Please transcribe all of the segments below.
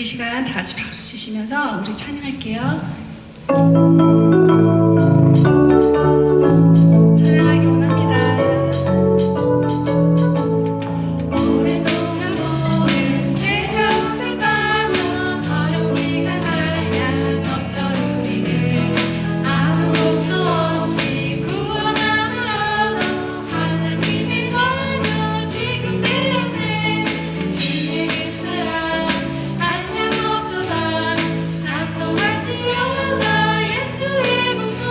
시간 다 같이 박수 치시면서 우리 찬양할게요. 찬양하기 원합니다. 오랫동안 모른 죄 가운데 빠져 어렵기가 한량 없던 우리를 아무것도 없이 구원함을 얻어 하나님의 자녀 지금 내 안에 주의 그 사랑 한량 없도다. 장소할지어다 예수의 공로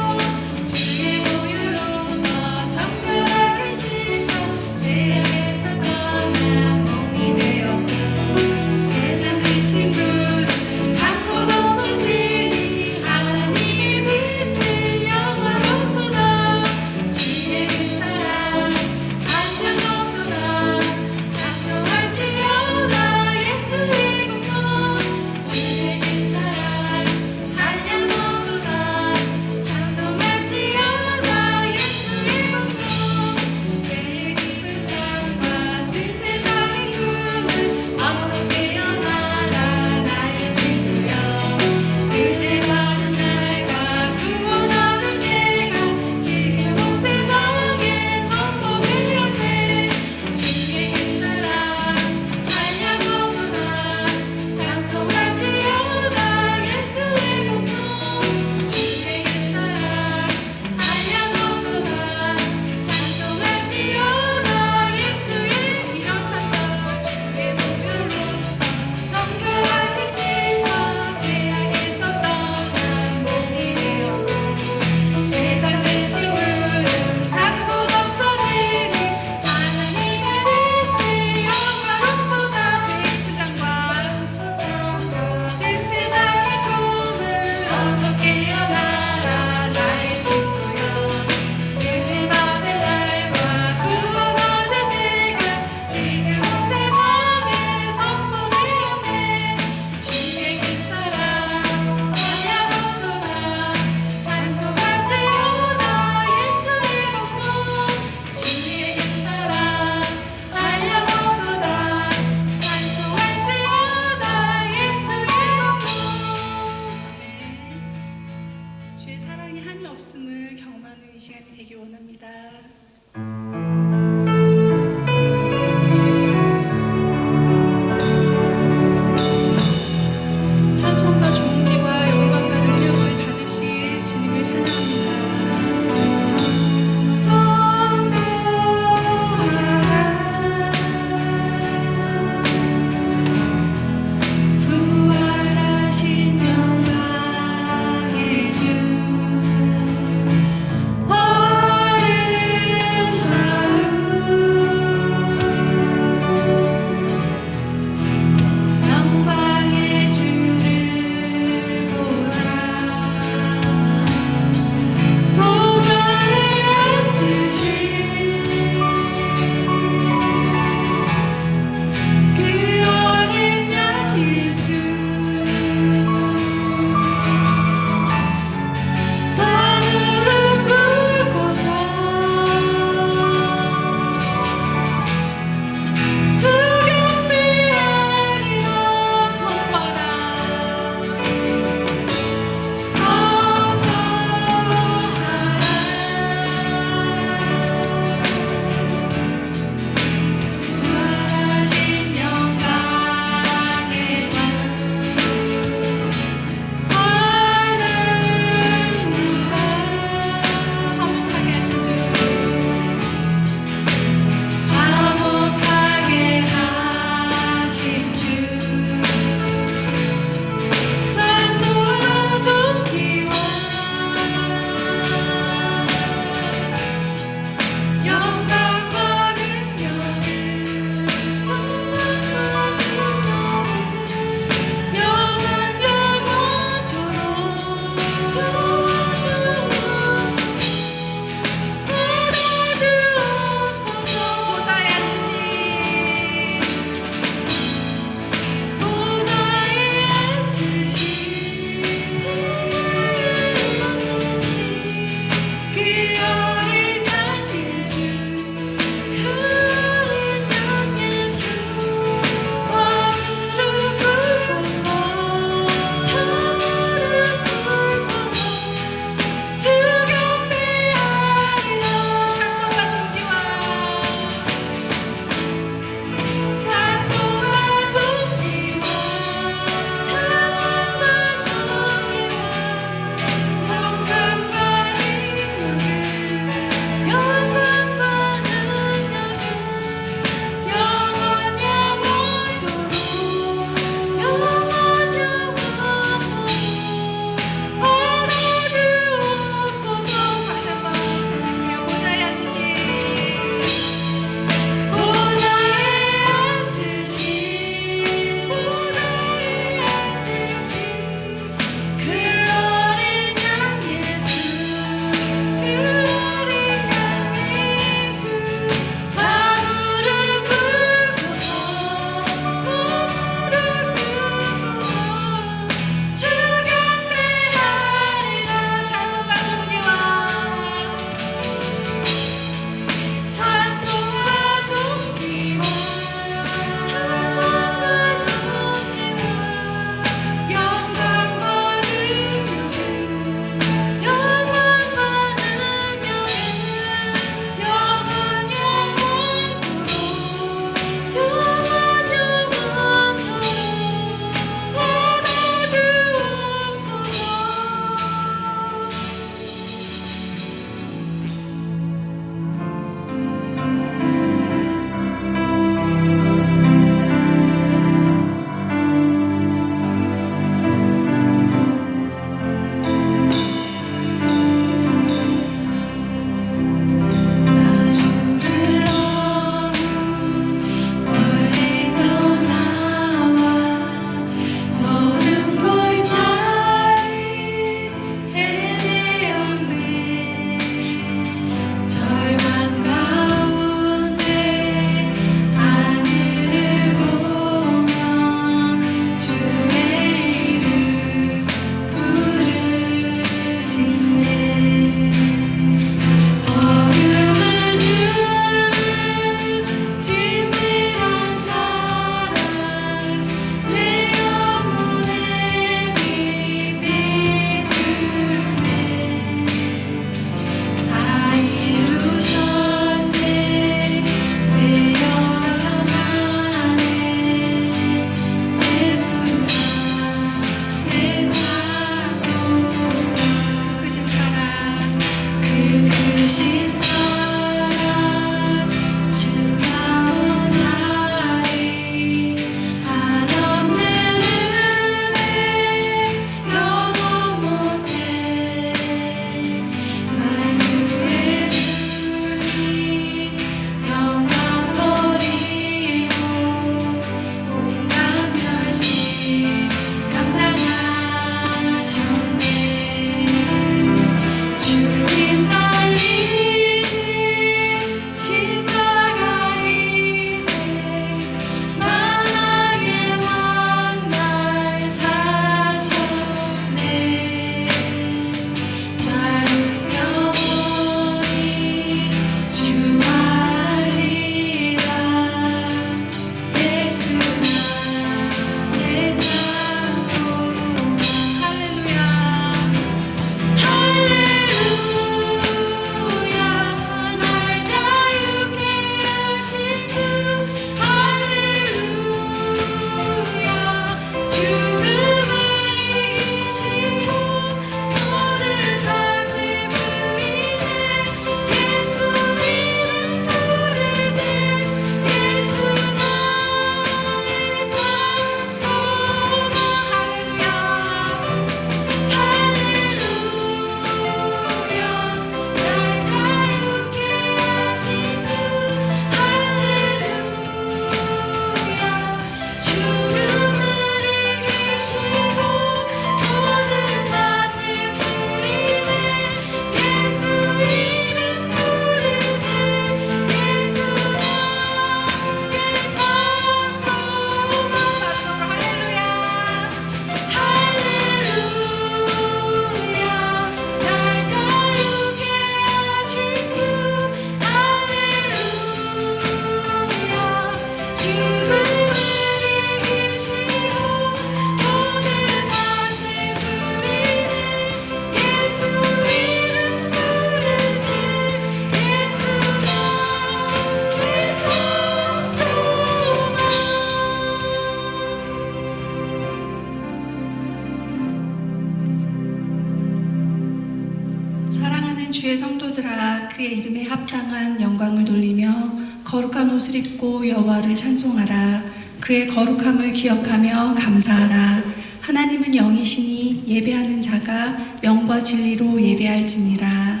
그의 이름에 합당한 영광을 돌리며 거룩한 옷을 입고 여호와를 찬송하라. 그의 거룩함을 기억하며 감사하라. 하나님은 영이시니 예배하는 자가 영과 진리로 예배할지니라.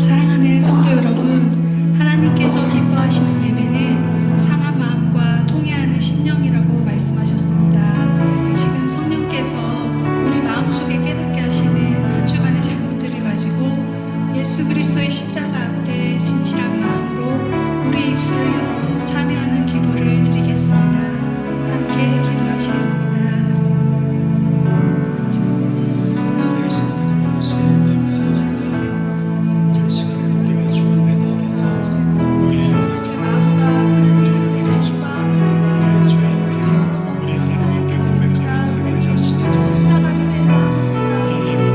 사랑하는 성도 여러분, 하나님께서 기뻐하시는 예배는 상한 마음과 통회하는 심령이라고 말씀하셨습니다. 지금 성령께서 우리 마음속에 깨닫게 하시는 한 주간의 잘못들을 가지고 예수 그리스도의 십자가 앞에 진실한 마음으로 우리 입술을 열어 참여하는 기도를 드리겠습니다. 함께 기도하시겠습니다. 살아계신 하나님 아버지 감사합니다. 오늘 이 시간에 우리가 주 앞에 나와서 우리의 연약한 마음, 우리의 약한 마음, 우리의 죄악들을 우리 하나님 앞에 고백하며 나아가게 하시는 하나님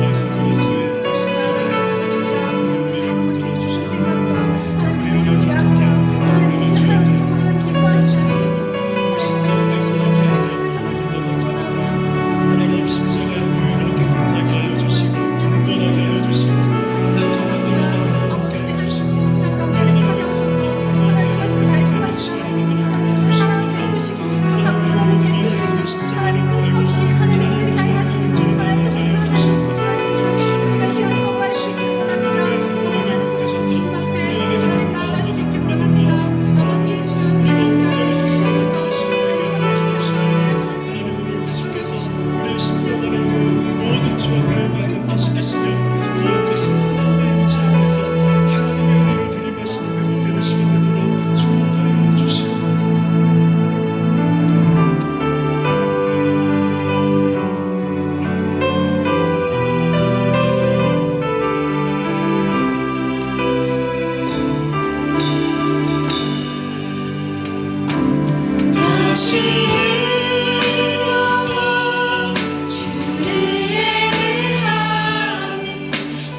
예수 그리스도의 그 십자가의 은혜로 우리를 붙들어 주시고 우리를 연약하게 하고 우리를 죄악을 하나님 십자가의 보혈로 깨끗하게 하여 주시고 굳건하게 하여 주시고 약한 것들을 함께 해주시고 하나님 찾아오셔서 하나님 정말 그 말씀하시는 하나님 주시고 하나님 깨끗이 십자가를 끊임없이 하나님을 향하시는 정말 하나님 실수하시는 우리가 이 시간 경험할 수 있기를 원합니다. 넘어지 않는 주님 앞에 하나님 나아갈 수 있기를 원합니다. 넘어지게 주님 함께 주시옵소서. 하나님 정말 주시옵소서. 하나님 주시옵소서. 우리의 심령 안에 있는 모든 죄악들을 가볍게 씻기시며 거룩하신 하나님의 임재 앞에서 하나님의 은혜를 들이마시는 회복되는 시간 되도록 축복하여 주시옵소서. 다시 일어나 주를 예배하니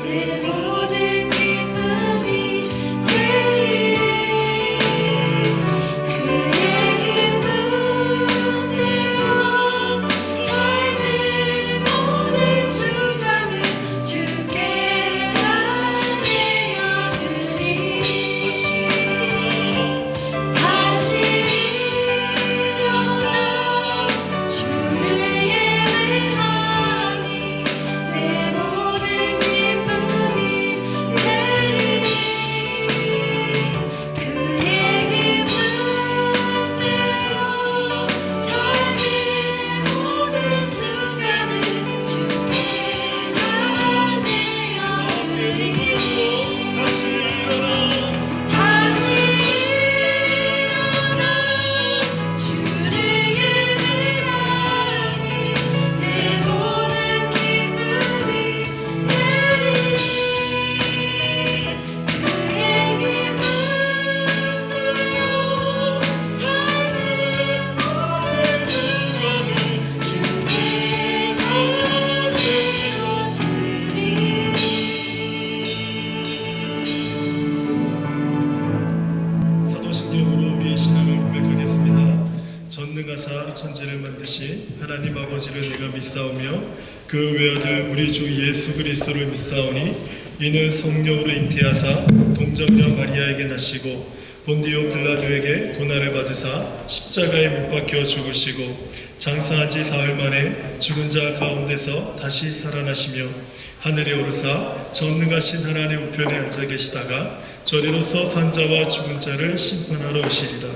내 모든 기쁨이 되리. 그의 기쁨대로 삶의 모든 순간을 주께 알려드리. 다시 일어나 주를 예배하니 내 모든 기쁨이 되리. 그의 기쁨대로 삶의 모든 순간을 주께 알려드리. 다시 일어나 다시 일어나 주를 예배하니 내 모든 기쁨이 되리. 그의 기쁨대로 삶의 모든 순간을 주께 알려드리. 사도신경으로 우리의 신앙을 고백하겠습니다. 전능하사 천지를 만드신 하나님 아버지를 내가 믿사오며 그 외아들 우리 주 예수 그리스도를 믿사오니 이는 성령으로 잉태하사 동정녀 마리아에게 나시고 본디오 빌라도에게 고난을 받으사 십자가에 못 박혀 죽으시고 장사한 지 사흘 만에 죽은 자 가운데서 다시 살아나시며 하늘에 오르사 전능하신 하나님 우편에 앉아 계시다가 저리로서 산자와 죽은 자를 심판하러 오시리라.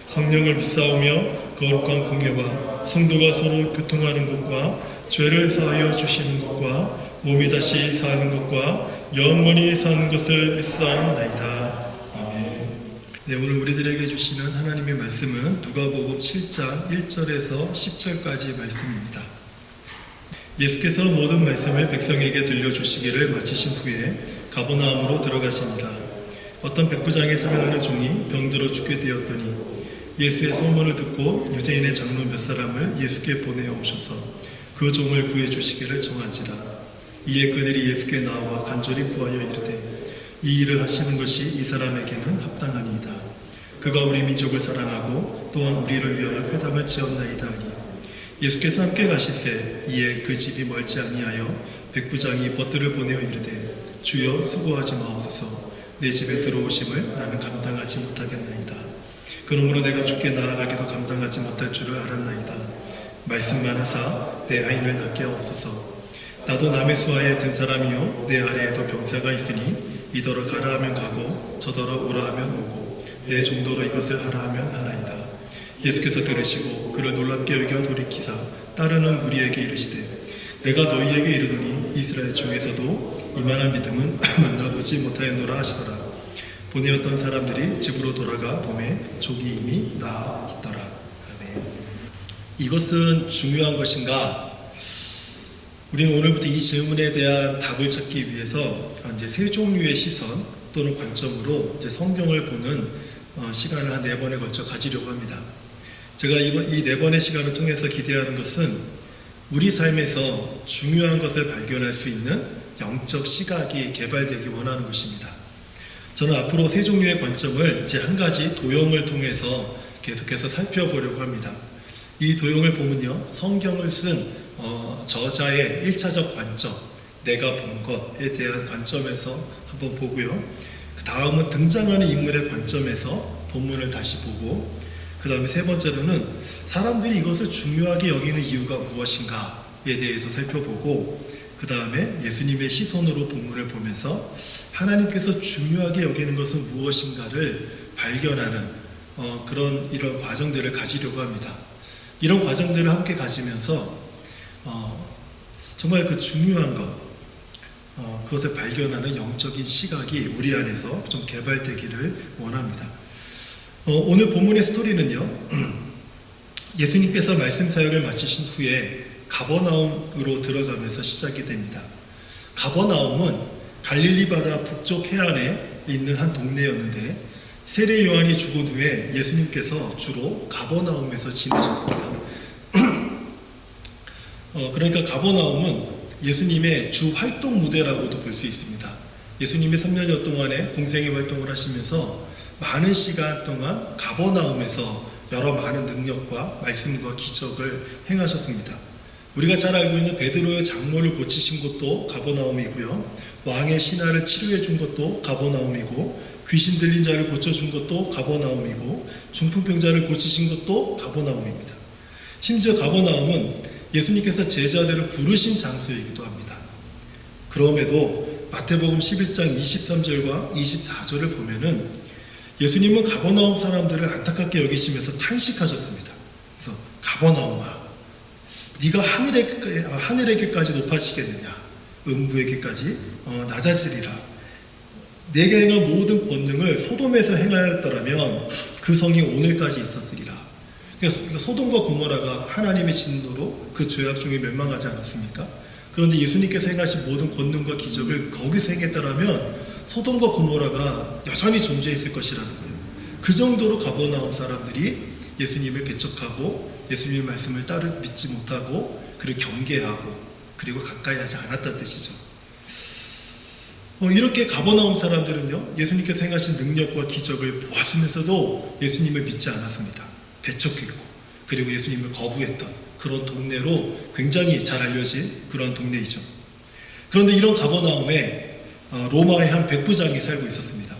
성령을 믿사오며 거룩한 공예와 성도가 서로 교통하는 것과 죄를 사하여 주시는 것과 몸이 다시 사는 것과 영원히 사는 것을 믿사옵나이다. 아멘. 네, 오늘 우리들에게 주시는 하나님의 말씀은 누가복음 7장 1절에서 10절까지 말씀입니다. 예수께서 모든 말씀을 백성에게 들려주시기를 마치신 후에 가버나움으로 들어가시니라. 어떤 백부장의 사랑하는 종이 병들어 죽게 되었더니 예수의 소문을 듣고 유대인의 장로 몇 사람을 예수께 보내어 오셔서 그 종을 구해 주시기를 청하지라. 이에 그들이 예수께 나와 간절히 구하여 이르되 이 일을 하시는 것이 이 사람에게는 합당하니이다. 그가 우리 민족을 사랑하고 또한 우리를 위하여 회당을 지었나이다 하니 예수께서 함께 가시세 이에 그 집이 멀지 아니하여 백부장이 벗들을 보내어 이르되 주여 수고하지 마옵소서. 내 집에 들어오심을 나는 감당하지 못하겠나이다. 그러므로 내가 주께 나아가기도 감당하지 못할 줄을 알았나이다. 말씀만 하사 내 아인을 낳게 하옵소서. 나도 남의 수하에 든 사람이요 내 아래에도 병사가 있으니 이더러 가라 하면 가고 저더러 오라 하면 오고 내 정도로 이것을 하라 하면 하나이다. 예수께서 들으시고 그를 놀랍게 여겨 돌이키사 따르는 무리에게 이르시되 내가 너희에게 이르노니 이스라엘 중에서도 이만한 믿음은 만나보지 못하였노라 하시더라. 보내었던 사람들이 집으로 돌아가 보매 족이 이미 나아 있더라. 아멘. 이것은 중요한 것인가? 우리는 오늘부터 이 질문에 대한 답을 찾기 위해서 이제 세 종류의 시선 또는 관점으로 이제 성경을 보는 시간을 한 4번에 걸쳐 가지려고 합니다. 제가 이 4번의 시간을 통해서 기대하는 것은 우리 삶에서 중요한 것을 발견할 수 있는 영적 시각이 개발되기 원하는 것입니다. 저는 앞으로 세 종류의 관점을 이제 한 가지 도형을 통해서 계속해서 살펴보려고 합니다. 이 도형을 보면요, 성경을 쓴 저자의 1차적 관점, 내가 본 것에 대한 관점에서 한번 보고요. 그 다음은 등장하는 인물의 관점에서 본문을 다시 보고, 그 다음에 세 번째로는 사람들이 이것을 중요하게 여기는 이유가 무엇인가에 대해서 살펴보고, 그 다음에 예수님의 시선으로 본문을 보면서 하나님께서 중요하게 여기는 것은 무엇인가를 발견하는 이런 과정들을 가지려고 합니다. 이런 과정들을 함께 가지면서 정말 그 중요한 것, 그것을 발견하는 영적인 시각이 우리 안에서 좀 개발되기를 원합니다. 오늘 본문의 스토리는요, 예수님께서 말씀 사역을 마치신 후에 가버나움으로 들어가면서 시작이 됩니다. 가버나움은 갈릴리 바다 북쪽 해안에 있는 한 동네였는데 세례 요한이 죽은 후에 예수님께서 주로 가버나움에서 지내셨습니다. 그러니까 가버나움은 예수님의 주 활동 무대라고도 볼 수 있습니다. 예수님의 3년여 동안의 공생의 활동을 하시면서 많은 시간 동안 가버나움에서 여러 많은 능력과 말씀과 기적을 행하셨습니다. 우리가 잘 알고 있는 베드로의 장모를 고치신 곳도 가버나움이고요. 왕의 신하를 치료해 준 것도 가버나움이고, 귀신 들린 자를 고쳐준 것도 가버나움이고, 중풍병자를 고치신 것도 가버나움입니다. 심지어 가버나움은 예수님께서 제자들을 부르신 장소이기도 합니다. 그럼에도 마태복음 11장 23절과 24절을 보면은 예수님은 가버나움 사람들을 안타깝게 여기시면서 탄식하셨습니다. 그래서 가버나움아, 네가 하늘에게까지 높아지겠느냐? 음부에게까지 낮아지리라. 내게 행한 모든 권능을 소돔에서 행하였더라면 그 성이 오늘까지 있었으리라. 그러니까 소돔과 고모라가 하나님의 진노로 그 죄악 중에 멸망하지 않았습니까? 그런데 예수님께서 행하신 모든 권능과 기적을 거기서 행했더라면 소돔과 고모라가 여전히 존재했을 것이라는 거예요. 그 정도로 가버나움 사람들이 예수님을 배척하고 예수님의 말씀을 믿지 못하고 그를 경계하고 그리고 가까이 하지 않았다는 뜻이죠. 이렇게 가버나움 사람들은요, 예수님께서 행하신 능력과 기적을 보았으면서도 예수님을 믿지 않았습니다. 배척했고 그리고 예수님을 거부했던 그런 동네로 굉장히 잘 알려진 그런 동네이죠. 그런데 이런 가버나움에 로마의 한 백부장이 살고 있었습니다.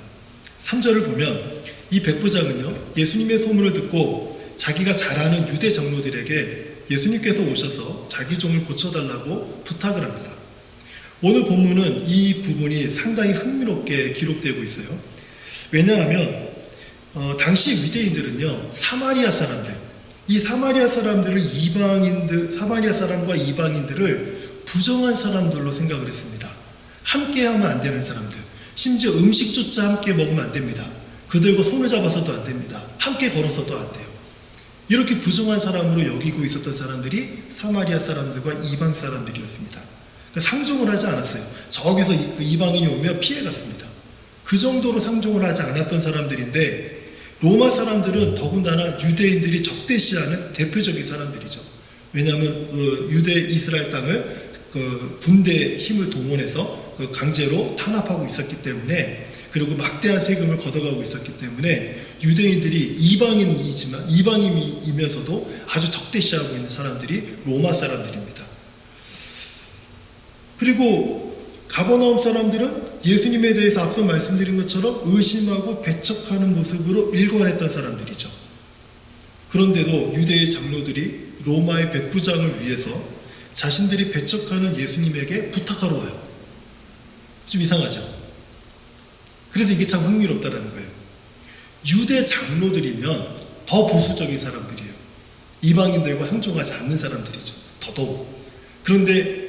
3절을 보면 이 백부장은요, 예수님의 소문을 듣고 자기가 잘 아는 유대 장로들에게 예수님께서 오셔서 자기 종을 고쳐달라고 부탁을 합니다. 오늘 본문은 이 부분이 상당히 흥미롭게 기록되고 있어요. 왜냐하면 당시 유대인들은요, 사마리아 사람들, 이 사마리아 사람들을 사마리아 사람과 이방인들을 부정한 사람들로 생각을 했습니다. 함께 하면 안 되는 사람들, 심지어 음식조차 함께 먹으면 안 됩니다. 그들과 손을 잡아서도 안 됩니다. 함께 걸어서도 안 돼요. 이렇게 부정한 사람으로 여기고 있었던 사람들이 사마리아 사람들과 이방 사람들이었습니다. 그러니까 상종을 하지 않았어요. 저기서 이방인이 오면 피해갔습니다. 그 정도로 상종을 하지 않았던 사람들인데, 로마 사람들은 더군다나 유대인들이 적대시하는 대표적인 사람들이죠. 왜냐하면 유대 이스라엘 땅을 군대 힘을 동원해서 강제로 탄압하고 있었기 때문에, 그리고 막대한 세금을 걷어가고 있었기 때문에 유대인들이 이방인이면서도 아주 적대시하고 있는 사람들이 로마 사람들입니다. 그리고 가버나움 사람들은 예수님에 대해서 앞서 말씀드린 것처럼 의심하고 배척하는 모습으로 일관했던 사람들이죠. 그런데도 유대의 장로들이 로마의 백부장을 위해서 자신들이 배척하는 예수님에게 부탁하러 와요. 좀 이상하죠? 그래서 이게 참 흥미롭다는 거예요. 유대 장로들이면 더 보수적인 사람들이에요. 이방인들과 형종하지 않는 사람들이죠. 더더욱. 그런데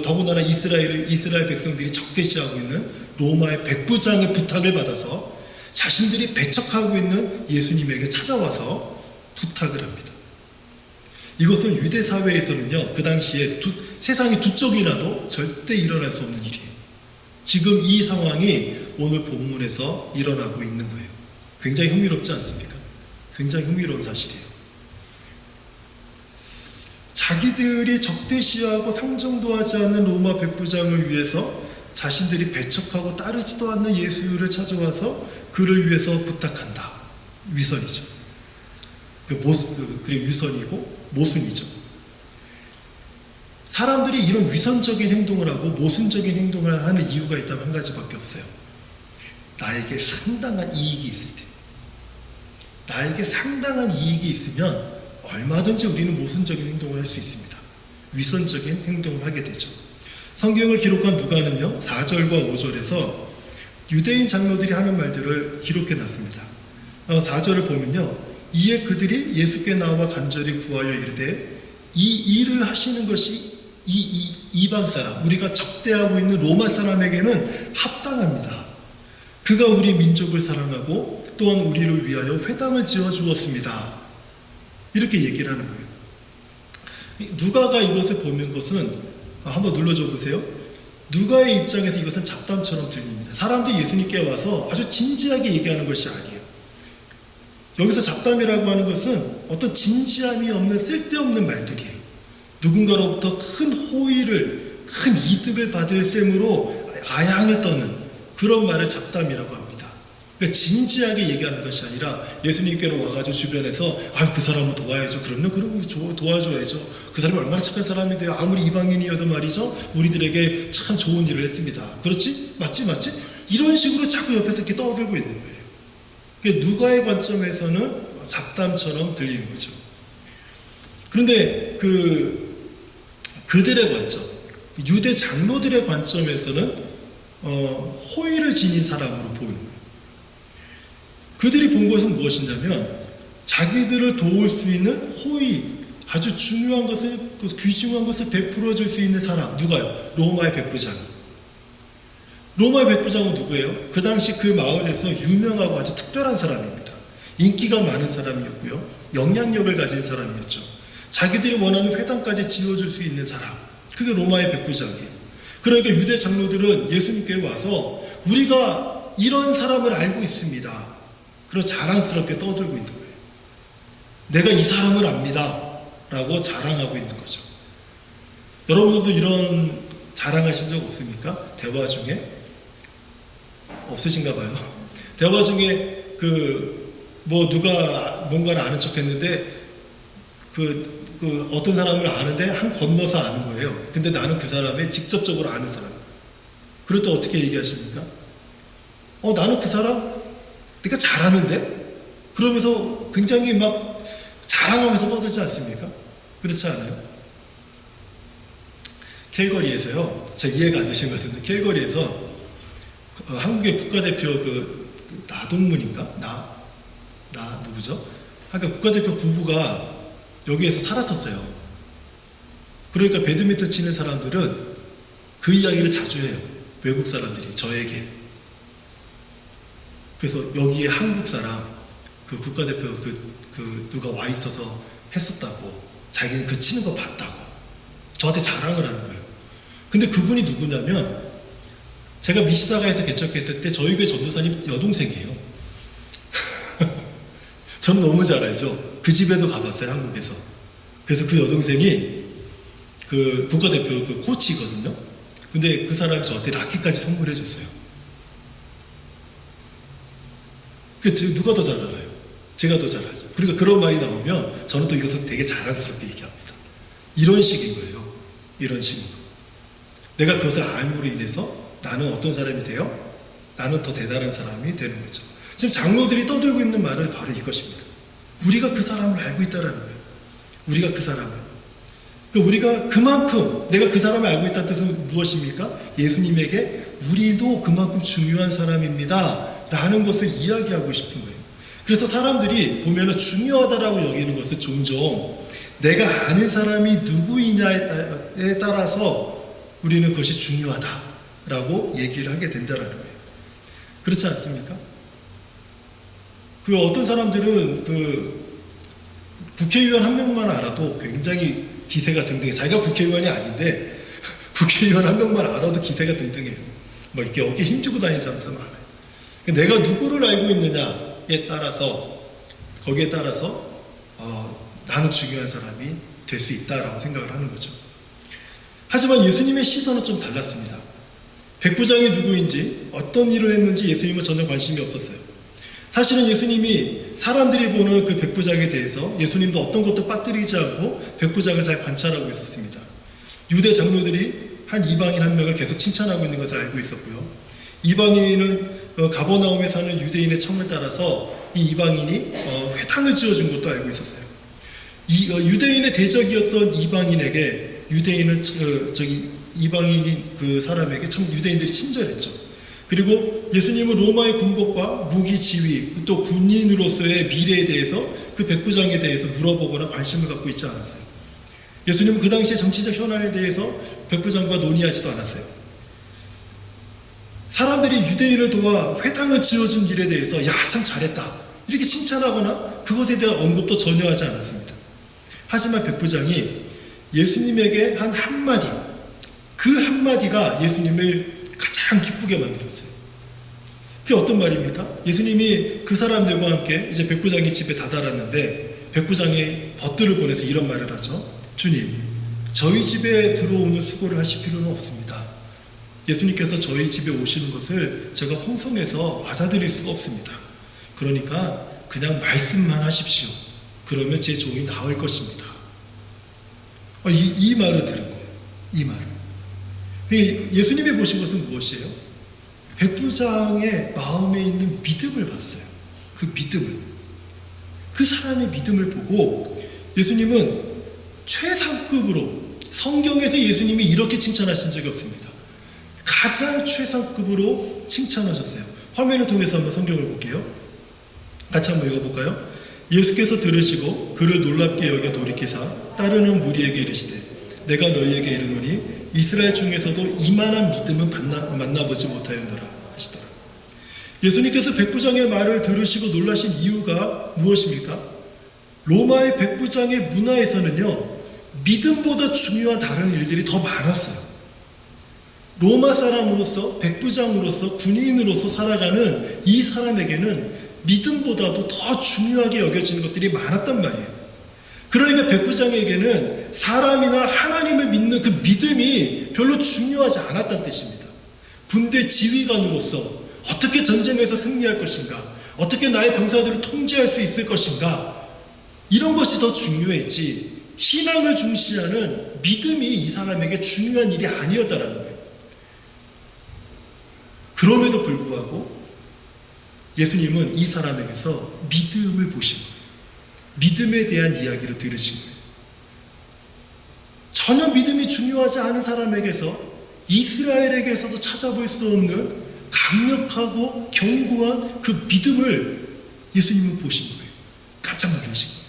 더군다나 이스라엘 백성들이 적대시하고 있는 로마의 백부장의 부탁을 받아서 자신들이 배척하고 있는 예수님에게 찾아와서 부탁을 합니다. 이것은 유대 사회에서는요, 그 당시에 세상의 두 쪽이라도 절대 일어날 수 없는 일이에요. 지금 이 상황이 오늘 본문에서 일어나고 있는 거예요. 굉장히 흥미롭지 않습니까? 굉장히 흥미로운 사실이에요. 자기들이 적대시하고 상정도 하지 않는 로마 백부장을 위해서 자신들이 배척하고 따르지도 않는 예수를 찾아와서 그를 위해서 부탁한다. 위선이죠. 그게 위선이고 모순이죠. 사람들이 이런 위선적인 행동을 하고 모순적인 행동을 하는 이유가 있다면 한 가지밖에 없어요. 나에게 상당한 이익이 있을 때. 나에게 상당한 이익이 있으면 얼마든지 우리는 모순적인 행동을 할 수 있습니다. 위선적인 행동을 하게 되죠. 성경을 기록한 누가는요, 4절과 5절에서 유대인 장로들이 하는 말들을 기록해 놨습니다. 4절을 보면요, 이에 그들이 예수께 나와 간절히 구하여 이르되 이 일을 하시는 것이 이 이방 사람, 우리가 적대하고 있는 로마 사람에게는 합당합니다. 그가 우리 민족을 사랑하고 또한 우리를 위하여 회당을 지어 주었습니다. 이렇게 얘기를 하는 거예요. 누가가 이것을 보는 것은, 한번 눌러줘 보세요. 누가의 입장에서 이것은 잡담처럼 들립니다. 사람들이 예수님께 와서 아주 진지하게 얘기하는 것이 아니에요. 여기서 잡담이라고 하는 것은 어떤 진지함이 없는 쓸데없는 말들이에요. 누군가로부터 큰 호의를, 큰 이득을 받을 셈으로 아양을 떠는 그런 말을 잡담이라고 합니다. 그러니까 진지하게 얘기하는 것이 아니라 예수님께로 와가지고 주변에서 그 사람을 도와야죠. 그럼 도와줘야죠. 그 사람이 얼마나 착한 사람인데요. 아무리 이방인이어도 말이죠. 우리들에게 참 좋은 일을 했습니다. 그렇지? 맞지? 이런 식으로 자꾸 옆에서 이렇게 떠들고 있는 거예요. 그러니까 누가의 관점에서는 잡담처럼 들리는 거죠. 그런데 그들의 관점, 유대 장로들의 관점에서는 호의를 지닌 사람으로 보이는 거예요. 그들이 본 것은 무엇이냐면 자기들을 도울 수 있는 호의, 아주 중요한 것을, 귀중한 것을 베풀어 줄 수 있는 사람. 누가요? 로마의 백부장. 로마의 백부장은 누구예요? 그 당시 그 마을에서 유명하고 아주 특별한 사람입니다. 인기가 많은 사람이었고요, 영향력을 가진 사람이었죠. 자기들이 원하는 회당까지 지어줄 수 있는 사람, 그게 로마의 백부장이에요. 그러니까 유대 장로들은 예수님께 와서 우리가 이런 사람을 알고 있습니다. 그래서 자랑스럽게 떠들고 있는 거예요. 내가 이 사람을 압니다 라고 자랑하고 있는 거죠. 여러분들도 이런 자랑하신 적 없습니까? 대화 중에? 없으신가 봐요. 대화 중에 누가 뭔가를 아는 척 했는데 어떤 사람을 아는데 한 건너서 아는 거예요. 근데 나는 그 사람의 직접적으로 아는 사람. 그럴 때 어떻게 얘기하십니까? 나는 그 사람 내가 잘 아는데? 그러면서 굉장히 막 자랑하면서 떠들지 않습니까? 그렇지 않아요? 캘거리에서요, 제가 이해가 안 되신 것 같은데, 캘거리에서 한국의 국가대표 나동문인가? 누구죠? 그러니까 국가대표 부부가 여기에서 살았었어요. 그러니까 배드민턴 치는 사람들은 그 이야기를 자주 해요. 외국 사람들이 저에게. 그래서 여기에 한국 사람, 그 국가대표 누가 와 있어서 했었다고, 자기는 그 치는 거 봤다고 저한테 자랑을 하는 거예요. 근데 그분이 누구냐면 제가 미시사가에서 개척했을 때 저희 교회 전도사님 여동생이에요. 저는 너무 잘 알죠. 그 집에도 가봤어요, 한국에서. 그래서 그 여동생이 그 국가대표 코치거든요. 근데 그 사람이 저한테 라켓까지 선물해 줬어요. 누가 더 잘 알아요? 제가 더 잘 알죠. 그러니까 그런 말이 나오면 저는 또 이것을 되게 자랑스럽게 얘기합니다. 이런 식인 거예요. 이런 식으로. 내가 그것을 알므로 인해서 나는 어떤 사람이 돼요? 나는 더 대단한 사람이 되는 거죠. 지금 장로들이 떠들고 있는 말은 바로 이것입니다. 우리가 그 사람을 알고 있다는 거예요. 우리가 그 사람을. 우리가 그만큼 내가 그 사람을 알고 있다는 뜻은 무엇입니까? 예수님에게 우리도 그만큼 중요한 사람입니다 라는 것을 이야기하고 싶은 거예요. 그래서 사람들이 보면은 중요하다라고 여기는 것은 종종 내가 아는 사람이 누구이냐에 따라서 우리는 그것이 중요하다라고 얘기를 하게 된다는 거예요. 그렇지 않습니까? 어떤 사람들은 국회의원 한 명만 알아도 굉장히 기세가 등등해. 자기가 국회의원이 아닌데 국회의원 한 명만 알아도 기세가 등등해요. 뭐 이렇게 어깨 힘주고 다니는 사람도 많아요. 내가 누구를 알고 있느냐에 따라서 거기에 따라서 나는 중요한 사람이 될 수 있다라고 생각을 하는 거죠. 하지만 예수님의 시선은 좀 달랐습니다. 백부장이 누구인지 어떤 일을 했는지 예수님은 전혀 관심이 없었어요. 사실은 예수님이 사람들이 보는 그 백부장에 대해서 예수님도 어떤 것도 빠뜨리지 않고 백부장을 잘 관찰하고 있었습니다. 유대 장로들이 한 이방인 한 명을 계속 칭찬하고 있는 것을 알고 있었고요. 이방인은 가버나움에 사는 유대인의 청을 따라서 이 이방인이 회당을 지어준 것도 알고 있었어요. 유대인의 대적이었던 이방인에게 이방인인 그 사람에게 참 유대인들이 친절했죠. 그리고 예수님은 로마의 군복과 무기 지휘 또 군인으로서의 미래에 대해서 그 백부장에 대해서 물어보거나 관심을 갖고 있지 않았어요. 예수님은 그 당시의 정치적 현안에 대해서 백부장과 논의하지도 않았어요. 사람들이 유대인을 도와 회당을 지어준 일에 대해서 야, 참 잘했다 이렇게 칭찬하거나 그것에 대한 언급도 전혀 하지 않았습니다. 하지만 백부장이 예수님에게 한 한마디, 그 한마디가 예수님을 가장 기쁘게 만들었어요. 그게 어떤 말입니까? 예수님이 그 사람들과 함께 이제 백부장의 집에 다다랐는데 백부장이 벗들을 보내서 이런 말을 하죠. 주님, 저희 집에 들어오는 수고를 하실 필요는 없습니다. 예수님께서 저희 집에 오시는 것을 제가 홍성에서 맞아들일 수가 없습니다. 그러니까 그냥 말씀만 하십시오. 그러면 제 종이 나을 것입니다. 이 말을 들은 거예요. 이 말을. 예수님이 보신 것은 무엇이에요? 백부장의 마음에 있는 믿음을 봤어요. 그 믿음을. 그 사람의 믿음을 보고 예수님은 최상급으로, 성경에서 예수님이 이렇게 칭찬하신 적이 없습니다. 가장 최상급으로 칭찬하셨어요. 화면을 통해서 한번 성경을 볼게요. 같이 한번 읽어볼까요? 예수께서 들으시고 그를 놀랍게 여겨 돌이키사 따르는 무리에게 이르시되 내가 너희에게 이르노니 이스라엘 중에서도 이만한 믿음은 만나보지 못하였노라 하시더라. 예수님께서 백부장의 말을 들으시고 놀라신 이유가 무엇입니까? 로마의 백부장의 문화에서는요, 믿음보다 중요한 다른 일들이 더 많았어요. 로마 사람으로서, 백부장으로서, 군인으로서 살아가는 이 사람에게는 믿음보다도 더 중요하게 여겨지는 것들이 많았단 말이에요. 그러니까 백부장에게는 사람이나 하나님을 믿는 그 믿음이 별로 중요하지 않았다는 뜻입니다. 군대 지휘관으로서 어떻게 전쟁에서 승리할 것인가, 어떻게 나의 병사들을 통제할 수 있을 것인가, 이런 것이 더 중요했지 신앙을 중시하는 믿음이 이 사람에게 중요한 일이 아니었다라는 거예요. 그럼에도 불구하고 예수님은 이 사람에게서 믿음을 보신 거예요. 믿음에 대한 이야기를 들으신 거예요. 전혀 믿음이 중요하지 않은 사람에게서, 이스라엘에게서도 찾아볼 수 없는 강력하고 견고한 그 믿음을 예수님은 보신 거예요. 깜짝 놀라신 거예요.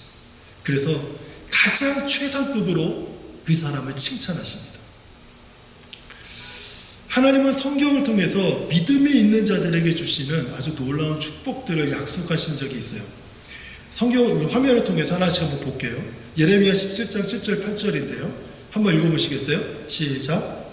그래서 가장 최상급으로 그 사람을 칭찬하십니다. 하나님은 성경을 통해서 믿음이 있는 자들에게 주시는 아주 놀라운 축복들을 약속하신 적이 있어요. 성경 화면을 통해서 하나씩 한번 볼게요. 예레미야 17장 7절 8절인데요. 한번 읽어보시겠어요? 시작.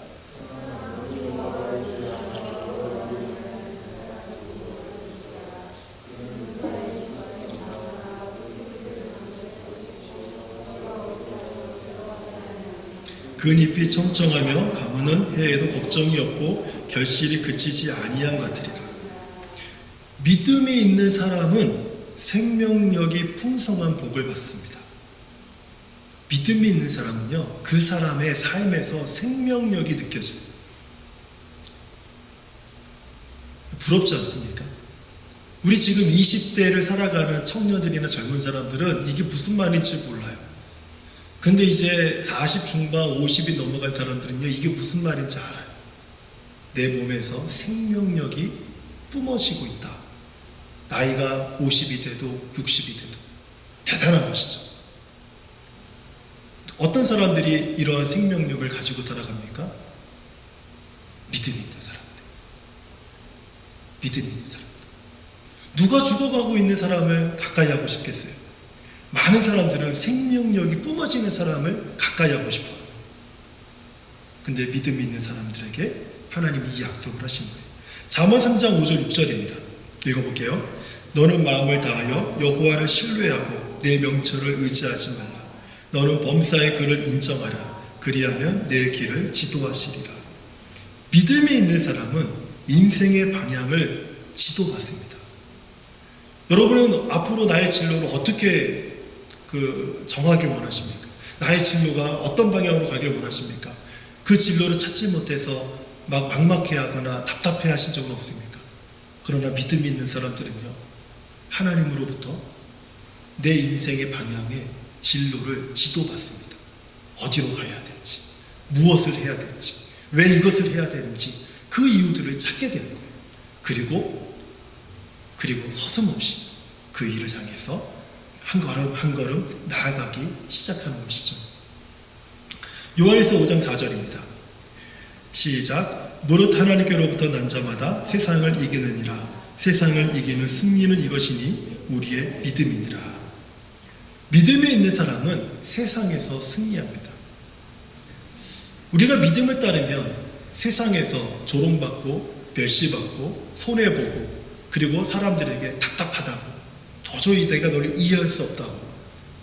그 잎이 청청하며 가무는 해에도 걱정이 없고 결실이 그치지 아니함 같으리라. 믿음이 있는 사람은 생명력이 풍성한 복을 받습니다. 믿음이 있는 사람은요, 그 사람의 삶에서 생명력이 느껴져요. 부럽지 않습니까? 우리 지금 20대를 살아가는 청년들이나 젊은 사람들은 이게 무슨 말인지 몰라요. 근데 이제 40 중반 50이 넘어간 사람들은요, 이게 무슨 말인지 알아요. 내 몸에서 생명력이 뿜어지고 있다. 나이가 50이 돼도 60이 돼도 대단한 것이죠. 어떤 사람들이 이러한 생명력을 가지고 살아갑니까? 믿음이 있는 사람들. 믿음이 있는 사람들. 누가 죽어가고 있는 사람을 가까이 하고 싶겠어요? 많은 사람들은 생명력이 뿜어지는 사람을 가까이 하고 싶어요. 근데 믿음이 있는 사람들에게 하나님이 이 약속을 하신 거예요. 잠언 3장 5절 6절입니다. 읽어볼게요. 너는 마음을 다하여 여호와를 신뢰하고 내 명철을 의지하지 말라. 너는 범사의 그를 인정하라. 그리하면 내 길을 지도하시리라. 믿음이 있는 사람은 인생의 방향을 지도받습니다. 여러분은 앞으로 나의 진로를 어떻게 정하길 원하십니까? 나의 진로가 어떤 방향으로 가길 원하십니까? 그 진로를 찾지 못해서 막 막막해하거나 답답해하신 적은 없습니까? 그러나 믿음이 있는 사람들은요, 하나님으로부터 내 인생의 방향의 진로를 지도받습니다. 어디로 가야 될지, 무엇을 해야 될지, 왜 이것을 해야 되는지 그 이유들을 찾게 되는 거예요. 그리고 서슴없이 그 일을 향해서 한 걸음 한 걸음 나아가기 시작하는 것이죠. 요한일서 5장 4절입니다. 시작. 무릇 하나님께로부터 난 자마다 세상을 이기느니라. 세상을 이기는 승리는 이것이니 우리의 믿음이니라. 믿음에 있는 사람은 세상에서 승리합니다. 우리가 믿음을 따르면 세상에서 조롱받고 멸시받고 손해보고 그리고 사람들에게 답답하다고 도저히 내가 너를 이해할 수 없다고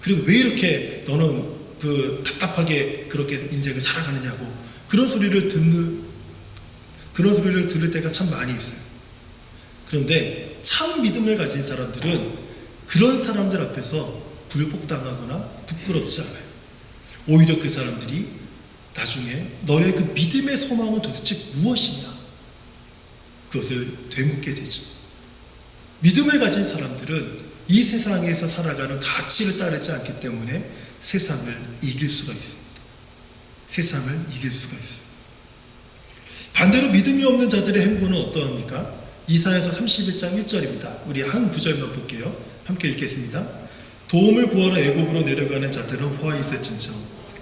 그리고 왜 이렇게 너는 답답하게 그렇게 인생을 살아가느냐고 그런 소리를 들을 때가 참 많이 있어요. 그런데 참 믿음을 가진 사람들은 그런 사람들 앞에서 굴복당하거나 부끄럽지 않아요. 오히려 그 사람들이 나중에 너의 그 믿음의 소망은 도대체 무엇이냐? 그것을 되묻게 되죠. 믿음을 가진 사람들은 이 세상에서 살아가는 가치를 따르지 않기 때문에 세상을 이길 수가 있습니다. 세상을 이길 수가 있어요. 반대로 믿음이 없는 자들의 행보는 어떠합니까? 이사야서 31장 1절입니다. 우리 한 구절만 볼게요. 함께 읽겠습니다. 도움을 구하러 애굽으로 내려가는 자들은 화 있을진저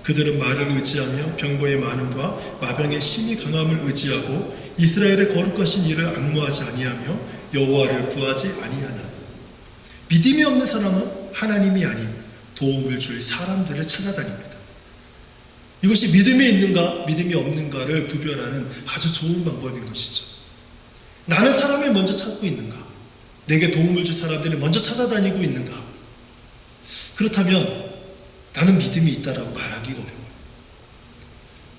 그들은 말을 의지하며 병거의 많음과 마병의 심히 강함을 의지하고 이스라엘의 거룩하신 이를 앙모하지 아니하며 여호와를 구하지 아니하나. 믿음이 없는 사람은 하나님이 아닌 도움을 줄 사람들을 찾아다닙니다. 이것이 믿음이 있는가 믿음이 없는가를 구별하는 아주 좋은 방법인 것이죠. 나는 사람을 먼저 찾고 있는가? 내게 도움을 줄 사람들을 먼저 찾아다니고 있는가? 그렇다면 나는 믿음이 있다라고 말하기 어려워요.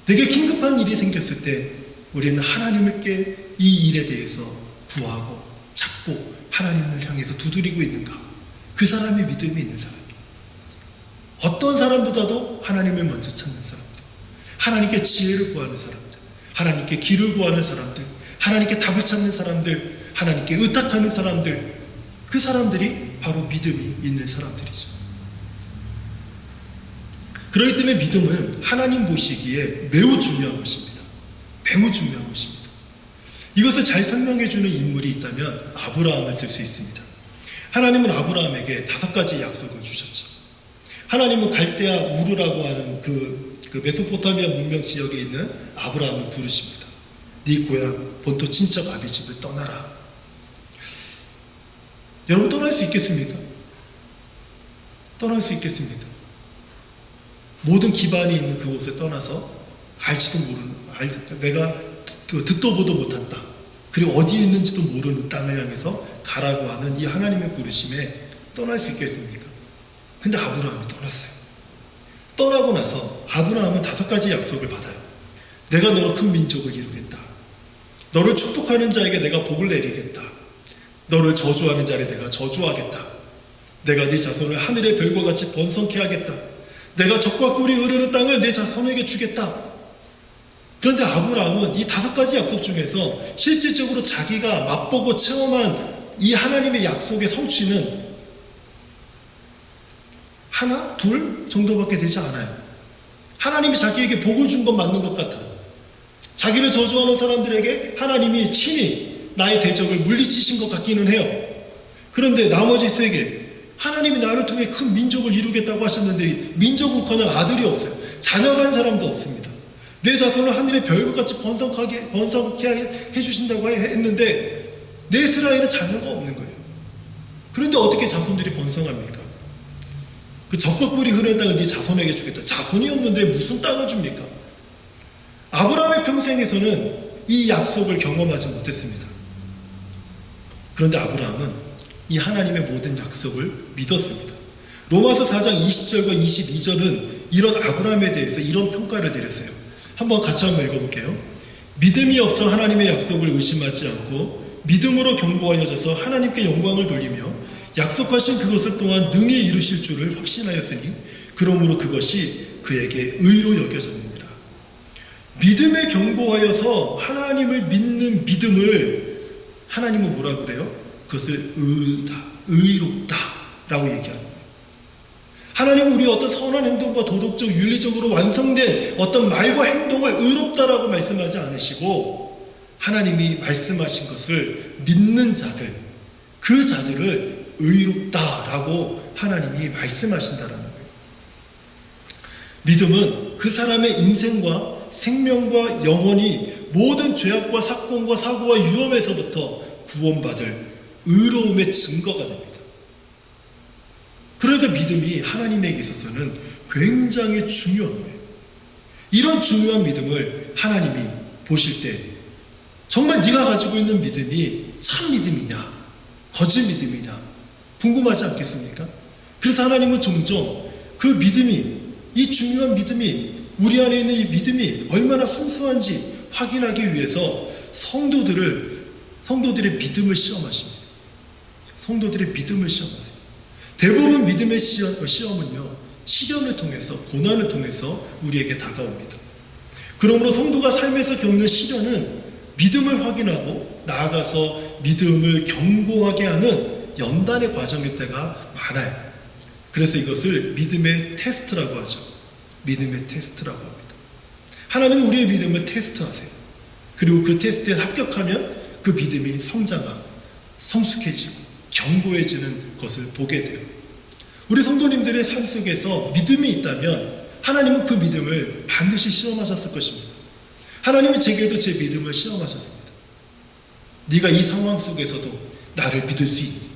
내게 긴급한 일이 생겼을 때 우리는 하나님께 이 일에 대해서 구하고 찾고 하나님을 향해서 두드리고 있는가? 그 사람이 믿음이 있는 사람이에요. 어떤 사람보다도 하나님을 먼저 찾는 사람들, 하나님께 지혜를 구하는 사람들, 하나님께 길을 구하는 사람들, 하나님께 답을 찾는 사람들, 하나님께 의탁하는 사람들, 그 사람들이 바로 믿음이 있는 사람들이죠. 그렇기 때문에 믿음은 하나님 보시기에 매우 중요한 것입니다. 매우 중요한 것입니다. 이것을 잘 설명해주는 인물이 있다면 아브라함을 들 수 있습니다. 하나님은 아브라함에게 5가지 약속을 주셨죠. 하나님은 갈대아 우르라고 하는 그 메소포타미아 문명 지역에 있는 아브라함을 부르십니다. 네 고향 본토 친척 아비 집을 떠나라. 여러분 떠날 수 있겠습니까? 떠날 수 있겠습니까? 모든 기반이 있는 그곳에 떠나서 알지도 모르는, 내가 듣도 보도 못한 땅, 그리고 어디에 있는지도 모르는 땅을 향해서 가라고 하는 이 하나님의 부르심에 떠날 수 있겠습니까? 근데 아브라함이 떠났어요. 떠나고 나서 아브라함은 5가지 약속을 받아요. 내가 너로 큰 민족을 이루겠다. 너를 축복하는 자에게 내가 복을 내리겠다. 너를 저주하는 자를 내가 저주하겠다. 내가 네 자손을 하늘의 별과 같이 번성케 하겠다. 내가 적과 꿀이 흐르는 땅을 내 자손에게 주겠다. 그런데 아브라함은 이 5가지 약속 중에서 실질적으로 자기가 맛보고 체험한 이 하나님의 약속의 성취는 하나, 둘 정도밖에 되지 않아요. 하나님이 자기에게 복을 준 건 맞는 것 같아요. 자기를 저주하는 사람들에게 하나님이 친히 나의 대적을 물리치신 것 같기는 해요. 그런데 나머지 3개, 하나님이 나를 통해 큰 민족을 이루겠다고 하셨는데 민족은커녕 아들이 없어요. 자녀가 한 사람도 없습니다. 내 자손을 하늘의 별것같이 번성하게 해주신다고 했는데 내 이스라엘은 자녀가 없는 거예요. 그런데 어떻게 자손들이 번성합니까? 그 적과 꿀이 흐르는 땅을 네 자손에게 주겠다. 자손이 없는데 무슨 땅을 줍니까? 아브라함의 평생에서는 이 약속을 경험하지 못했습니다. 그런데 아브라함은 이 하나님의 모든 약속을 믿었습니다. 로마서 4장 20절과 22절은 이런 아브라함에 대해서 이런 평가를 내렸어요. 한번 같이 한번 읽어볼게요. 믿음이 없어 하나님의 약속을 의심하지 않고 믿음으로 견고하여져서 하나님께 영광을 돌리며 약속하신 그것을 또한 능히 이루실 줄을 확신하였으니 그러므로 그것이 그에게 의로 여겨졌느니라. 믿음에 견고하여서 하나님을 믿는 믿음을 하나님은 뭐라고 그래요? 그것을 의롭다 라고 얘기합니다. 하나님은 우리의 어떤 선한 행동과 도덕적, 윤리적으로 완성된 어떤 말과 행동을 의롭다라고 말씀하지 않으시고 하나님이 말씀하신 것을 믿는 자들, 그 자들을 의롭다라고 하나님이 말씀하신다라는 거예요. 믿음은 그 사람의 인생과 생명과 영혼이 모든 죄악과 사건과 사고와 위험에서부터 구원받을 의로움의 증거가 됩니다. 그러니까 믿음이 하나님에게 있어서는 굉장히 중요한 거예요. 이런 중요한 믿음을 하나님이 보실 때 정말 네가 가지고 있는 믿음이 참 믿음이냐 거짓 믿음이냐 궁금하지 않겠습니까? 그래서 하나님은 종종 그 믿음이, 이 중요한 믿음이, 우리 안에 있는 이 믿음이 얼마나 순수한지 확인하기 위해서 성도들의 믿음을 시험하십니다. 성도들의 믿음을 시험하세요. 대부분 믿음의 시험은요, 시련을 통해서, 고난을 통해서 우리에게 다가옵니다. 그러므로 성도가 삶에서 겪는 시련은 믿음을 확인하고 나아가서 믿음을 견고하게 하는 연단의 과정일 때가 많아요. 그래서 이것을 믿음의 테스트라고 하죠. 믿음의 테스트라고 합니다. 하나님은 우리의 믿음을 테스트하세요. 그리고 그 테스트에 합격하면 그 믿음이 성장하고 성숙해지고 견고해지는 것을 보게 돼요. 우리 성도님들의 삶 속에서 믿음이 있다면 하나님은 그 믿음을 반드시 시험하셨을 것입니다. 하나님이 제게도 제 믿음을 시험하셨습니다. 네가 이 상황 속에서도 나를 믿을 수 있니?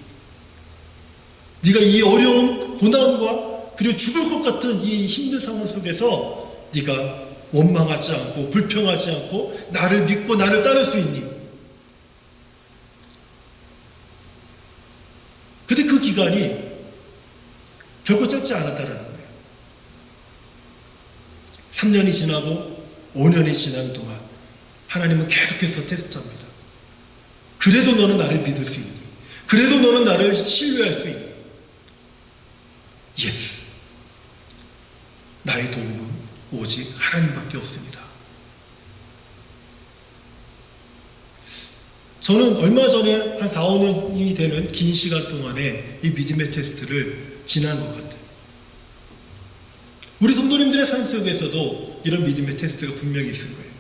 네가 이 어려운 고난과 그리고 죽을 것 같은 이 힘든 상황 속에서 네가 원망하지 않고 불평하지 않고 나를 믿고 나를 따를 수 있니? 근데 그 기간이 결코 짧지 않았다라는 거예요. 3년이 지나고 5년이 지난 동안 하나님은 계속해서 테스트합니다. 그래도 너는 나를 믿을 수 있니? 그래도 너는 나를 신뢰할 수 있니? 예스. 나의 도움은 오직 하나님밖에 없습니다. 저는 얼마 전에 한 4, 5년이 되는 긴 시간 동안에 이 믿음의 테스트를 지난 것 같아요. 우리 성도님들의 삶 속에서도 이런 믿음의 테스트가 분명히 있을 거예요.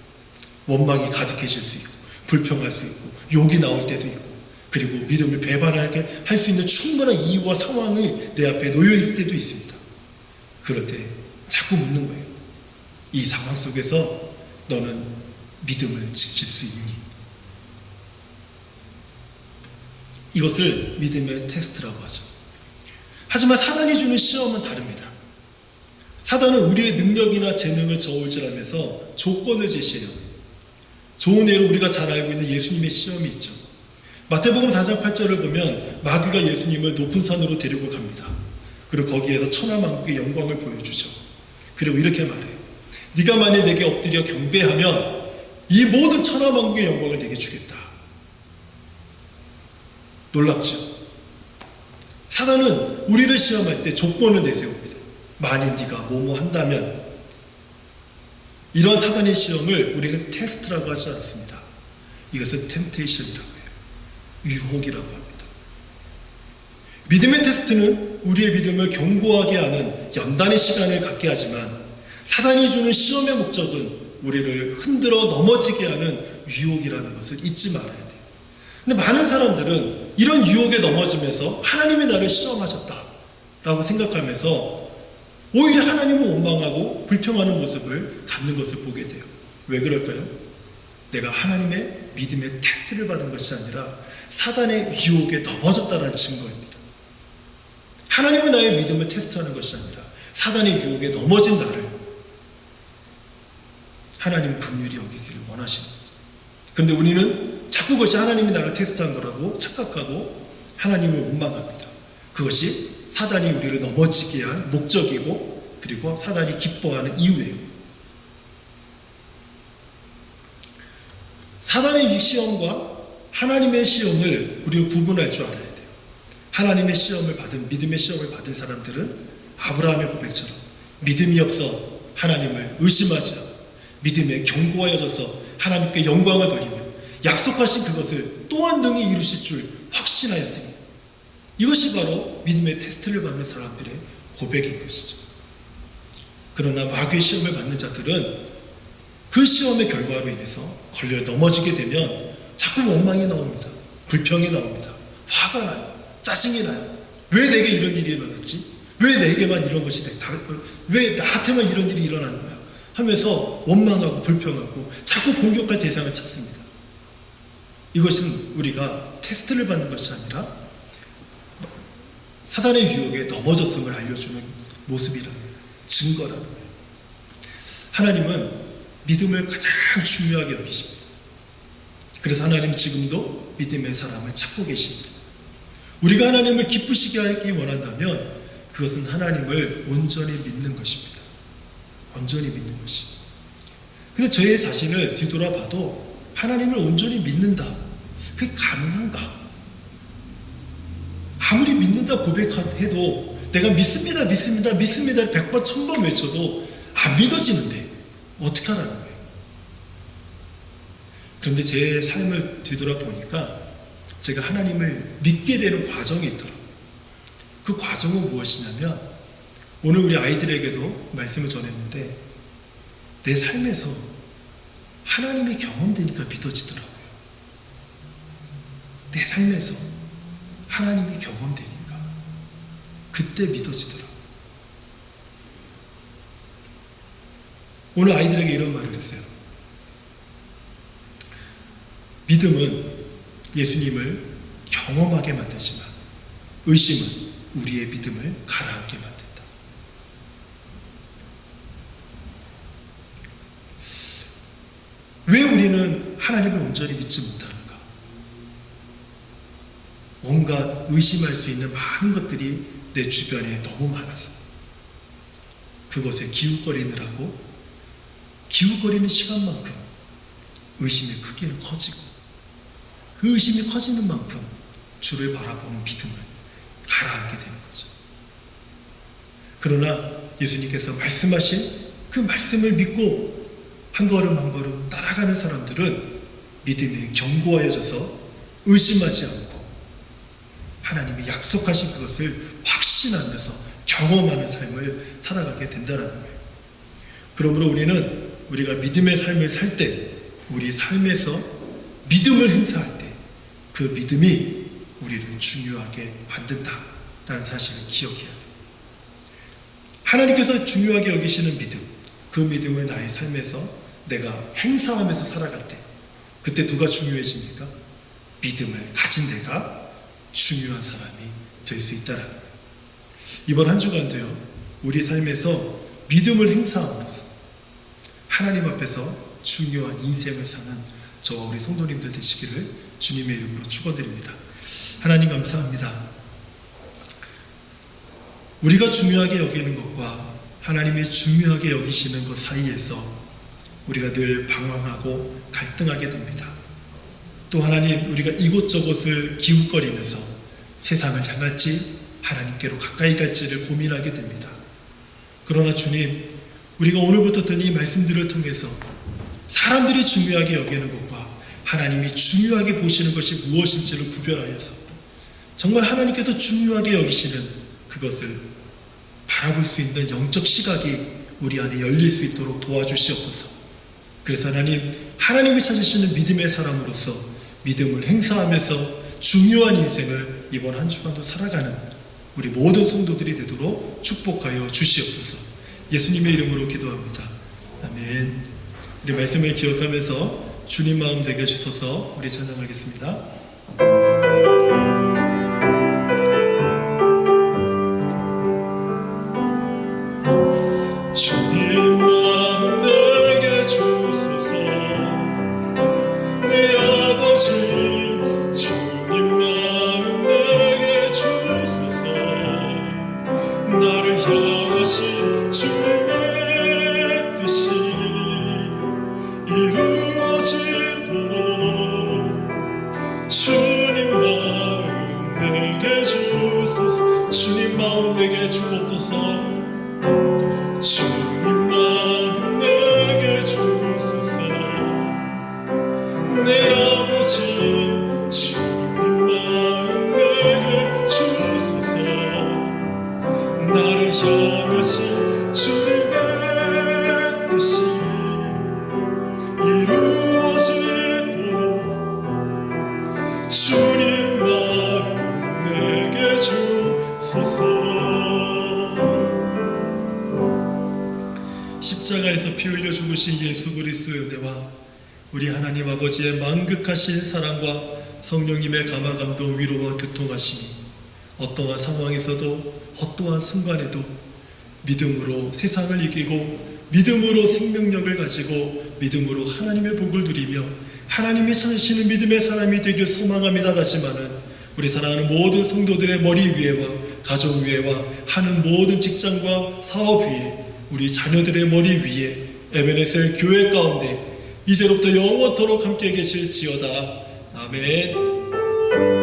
원망이 가득해질 수 있고 불평할 수 있고 욕이 나올 때도 있고 그리고 믿음을 배반하게 할 수 있는 충분한 이유와 상황이 내 앞에 놓여 있을 때도 있습니다. 그럴 때 자꾸 묻는 거예요. 이 상황 속에서 너는 믿음을 지킬 수 있니? 이것을 믿음의 테스트라고 하죠. 하지만 사단이 주는 시험은 다릅니다. 사단은 우리의 능력이나 재능을 저울질하면서 조건을 제시해요. 좋은 예로 우리가 잘 알고 있는 예수님의 시험이 있죠. 마태복음 4장 8절을 보면 마귀가 예수님을 높은 산으로 데리고 갑니다. 그리고 거기에서 천하만국의 영광을 보여주죠. 그리고 이렇게 말해요. 네가 만일 내게 엎드려 경배하면 이 모든 천하만국의 영광을 내게 주겠다. 놀랍죠? 사단은 우리를 시험할 때 조건을 내세웁니다. 만일 네가 뭐뭐 한다면 이런 사단의 시험을 우리는 테스트라고 하지 않습니다. 이것은 템테이션이라고 해요. 유혹이라고 합니다. 믿음의 테스트는 우리의 믿음을 견고하게 하는 연단의 시간을 갖게 하지만 사단이 주는 시험의 목적은 우리를 흔들어 넘어지게 하는 유혹이라는 것을 잊지 말아야 돼요. 근데 많은 사람들은 이런 유혹에 넘어지면서 하나님이 나를 시험하셨다라고 생각하면서 오히려 하나님을 원망하고 불평하는 모습을 갖는 것을 보게 돼요. 왜 그럴까요? 내가 하나님의 믿음의 테스트를 받은 것이 아니라 사단의 유혹에 넘어졌다는 증거입니다. 하나님은 나의 믿음을 테스트하는 것이 아니라 사단의 유혹에 넘어진 나를 하나님 긍휼히 여기기를 원하시는 거죠. 그런데 우리는 자꾸 그것이 하나님이 나를 테스트한 거라고 착각하고 하나님을 원망합니다. 그것이 사단이 우리를 넘어지게 한 목적이고 그리고 사단이 기뻐하는 이유예요. 사단의 시험과 하나님의 시험을 우리는 구분할 줄 알아야 돼요. 하나님의 시험을 받은 믿음의 시험을 받은 사람들은 아브라함의 고백처럼 믿음이 없어 하나님을 의심하지 않고 믿음에 견고하여져서 하나님께 영광을 돌리며 약속하신 그것을 또한 능히 이루실 줄 확신하였으니 이것이 바로 믿음의 테스트를 받는 사람들의 고백인 것이죠. 그러나 마귀의 시험을 받는 자들은 그 시험의 결과로 인해서 걸려 넘어지게 되면 자꾸 원망이 나옵니다. 불평이 나옵니다. 화가 나요. 짜증이 나요. 왜 내게 이런 일이 일어났지? 왜 내게만 이런 것이 됐다? 왜 나한테만 이런 일이 일어난 거야? 하면서 원망하고 불평하고 자꾸 공격할 대상을 찾습니다. 이것은 우리가 테스트를 받는 것이 아니라 사단의 유혹에 넘어졌음을 알려주는 모습이라는 거예요. 증거라는 거예요. 하나님은 믿음을 가장 중요하게 여기십니다. 그래서 하나님은 지금도 믿음의 사람을 찾고 계십니다. 우리가 하나님을 기쁘시게 하기 원한다면 그것은 하나님을 온전히 믿는 것입니다. 온전히 믿는 것이. 근데 저의 자신을 뒤돌아봐도 하나님을 온전히 믿는다. 그게 가능한가? 아무리 믿는다 고백해도 내가 믿습니다, 믿습니다, 믿습니다 100번, 1000번 외쳐도 안 믿어지는데 어떻게 하라는 거예요? 그런데 제 삶을 뒤돌아보니까 제가 하나님을 믿게 되는 과정이 있더라고요. 그 과정은 무엇이냐면 오늘 우리 아이들에게도 말씀을 전했는데 내 삶에서 하나님이 경험되니까 믿어지더라고요. 내 삶에서 하나님이 경험되니까 그때 믿어지더라고요. 오늘 아이들에게 이런 말을 했어요. 믿음은 예수님을 경험하게 만들지만 의심은 우리의 믿음을 가라앉게 만든다. 왜 우리는 하나님을 온전히 믿지 못하는가? 온갖 의심할 수 있는 많은 것들이 내 주변에 너무 많아서 그것에 기웃거리느라고 기웃거리는 시간만큼 의심의 크기는 커지고 그 의심이 커지는 만큼 주를 바라보는 믿음을 가라앉게 되는 거죠. 그러나 예수님께서 말씀하신 그 말씀을 믿고 한 걸음 한 걸음 따라가는 사람들은 믿음이 견고하여져서 의심하지 않고 하나님이 약속하신 그것을 확신하면서 경험하는 삶을 살아가게 된다는 거예요. 그러므로 우리가 믿음의 삶을 살 때 우리 삶에서 믿음을 행사할 때 그 믿음이 우리를 중요하게 만든다라는 사실을 기억해야 돼요. 하나님께서 중요하게 여기시는 믿음, 그 믿음을 나의 삶에서 내가 행사하면서 살아갈 때 그때 누가 중요해집니까? 믿음을 가진 내가 중요한 사람이 될 수 있다라는 거예요. 이번 한 주간도요, 우리 삶에서 믿음을 행사함으로써 하나님 앞에서 중요한 인생을 사는 저와 우리 성도님들 되시기를 주님의 이름으로 축원드립니다. 하나님 감사합니다. 우리가 중요하게 여기는 것과 하나님이 중요하게 여기시는 것 사이에서 우리가 늘 방황하고 갈등하게 됩니다. 또 하나님, 우리가 이곳저곳을 기웃거리면서 세상을 향할지 하나님께로 가까이 갈지를 고민하게 됩니다. 그러나 주님, 우리가 오늘부터 듣는 이 말씀들을 통해서 사람들이 중요하게 여기는 것과 하나님이 중요하게 보시는 것이 무엇인지를 구별하여서 정말 하나님께서 중요하게 여기시는 그것을 바라볼 수 있는 영적 시각이 우리 안에 열릴 수 있도록 도와주시옵소서. 그래서 하나님이 찾으시는 믿음의 사람으로서 믿음을 행사하면서 중요한 인생을 이번 한 주간도 살아가는 우리 모든 성도들이 되도록 축복하여 주시옵소서. 예수님의 이름으로 기도합니다. 아멘. 우리 말씀을 기억하면서 주님 마음 되게 해주셔서 우리 찬양하겠습니다. 주님 마음 내게 주소서. 내 아버지 주님 마음 내게 주소서. 나를 향하신 주님의 뜻이 이루어지도록 주님 마음 내게 주소서. 주님 마음 내게 주옵소서. 주님 마음 내게 주소서. 내 아버지 주님 마음 내게 주소서. 나를 향하신 주님의 뜻이 이루어지도록 주님 마음 내게 주소서. 십자가에서 피 흘려 죽으신 예수 그리스도의 은혜와 우리 하나님 아버지의 만극하신 사랑과 성령님의 감화감동 위로와 교통하심이 어떠한 상황에서도 어떠한 순간에도 믿음으로 세상을 이기고 믿음으로 생명력을 가지고 믿음으로 하나님의 복을 누리며 하나님이 찾으시는 믿음의 사람이 되길 소망합니다. 다시마는 우리 사랑하는 모든 성도들의 머리 위에와 가족 위에와 하는 모든 직장과 사업 위에 우리 자녀들의 머리 위에 에베네셀 교회 가운데 이제로부터 영원토록 함께 계실지어다. 아멘.